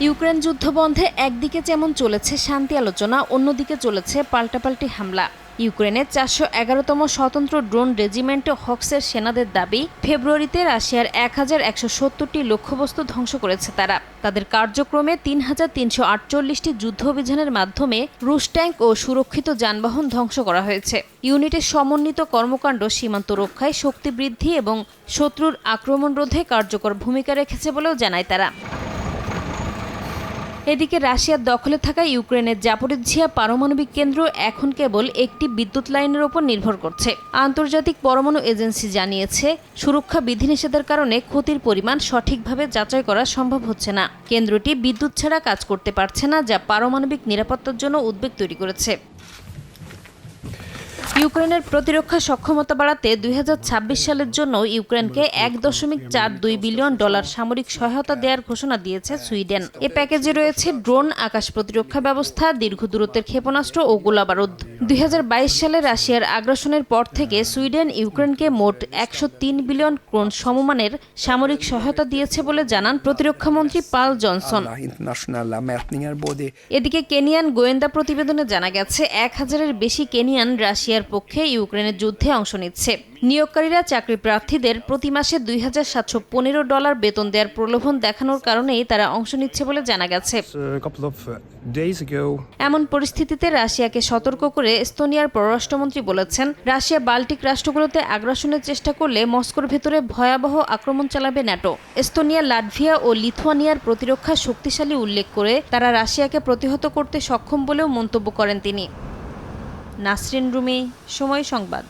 Ukraine যুদ্ধ বন্ধে একদিকে যেমন চলেছে শান্তি আলোচনা, অন্যদিকে চলেছে পাল্টাপাল্টি হামলা। ইউক্রেনের ৪১১তম স্বতন্ত্র ড্রোন রেজিমেন্ট হক্সের সেনাদের দাবি, ফেব্রুয়ারিতে রাশিয়ার ১,১৭০টি লক্ষ্যবস্তু ধ্বংস করেছে তারা। তাদের কার্যক্রমে ৩,৩৪৮টি যুদ্ধ অভিযানের মাধ্যমে রুশ ট্যাঙ্ক ও সুরক্ষিত যানবাহন ধ্বংস করা হয়েছে। ইউনিটের সমন্বিত কর্মকাণ্ড সীমান্ত রক্ষায় শক্তি বৃদ্ধি এবং শত্রুর আক্রমণ রোধে কার্যকর ভূমিকা রেখেছে বলেও জানায় তারা। এদিকে রাশিয়ার দখলে থাকা ইউক্রেনের জাপোরিঝিয়া পারমাণবিক কেন্দ্র এখন কেবল একটি বিদ্যুৎ লাইনের ওপর নির্ভর করছে। আন্তর্জাতিক পরমাণু এজেন্সি জানিয়েছে, সুরক্ষা বিধিনিষেধের কারণে ক্ষতির পরিমাণ সঠিকভাবে যাচাই করা সম্ভব হচ্ছে না। কেন্দ্রটি বিদ্যুৎ ছাড়া কাজ করতে পারছে না, যা পারমাণবিক নিরাপত্তার জন্য উদ্বেগ তৈরি করেছে। ইউক্রেনের প্রতিরক্ষা সক্ষমতা বাড়াতে ২০২৬ সালের জন্য ইউক্রেনকে $১.৪২ বিলিয়ন সামরিক সহায়তা দেওয়ার ঘোষণা দিয়েছে সুইডেন। এ প্যাকেজে রয়েছে ড্রোন, আকাশ প্রতিরক্ষা ব্যবস্থা, দীর্ঘ দূরত্বের ক্ষেপণাস্ত্র ও গোলাবারুদ। ২০২২ সালে রাশিয়ার আগ্রাসনের পর থেকে সুইডেন ইউক্রেনকে মোট ১০৩ বিলিয়ন ক্রোন সমমানের সামরিক সহায়তা দিয়েছে বলে জানান প্রতিরক্ষামন্ত্রী পাল জনসন। এদিকে কেনিয়ান গোয়েন্দা প্রতিবেদনে জানা গেছে, ১,০০০-এর বেশি কেনিয়ান রাশিয়ার পক্ষে ইউক্রেনের যুদ্ধে অংশ নিচ্ছে। নিয়োগকারীরা চাকরি প্রার্থীদের প্রতি মাসে $২,৭১৫ বেতন দেওয়ার প্রলোভন দেখানোর কারণেই তারা অংশ নিচ্ছে বলে জানা গেছে। এমন পরিস্থিতিতে রাশিয়াকে সতর্ক করে এস্তোনিয়ার পররাষ্ট্রমন্ত্রী বলেছেন, রাশিয়া বাল্টিক রাষ্ট্রগুলোতে আগ্রাসনের চেষ্টা করলে মস্কোর ভেতরে ভয়াবহ আক্রমণ চালাবে ন্যাটো। এস্তোনিয়া, লাটভিয়া ও লিথুয়ানিয়ার প্রতিরক্ষা শক্তিশালী উল্লেখ করে তারা রাশিয়াকে প্রতিহত করতে সক্ষম বলেও মন্তব্য করেন তিনি। নাসরিন রুমি, সময় সংবাদ।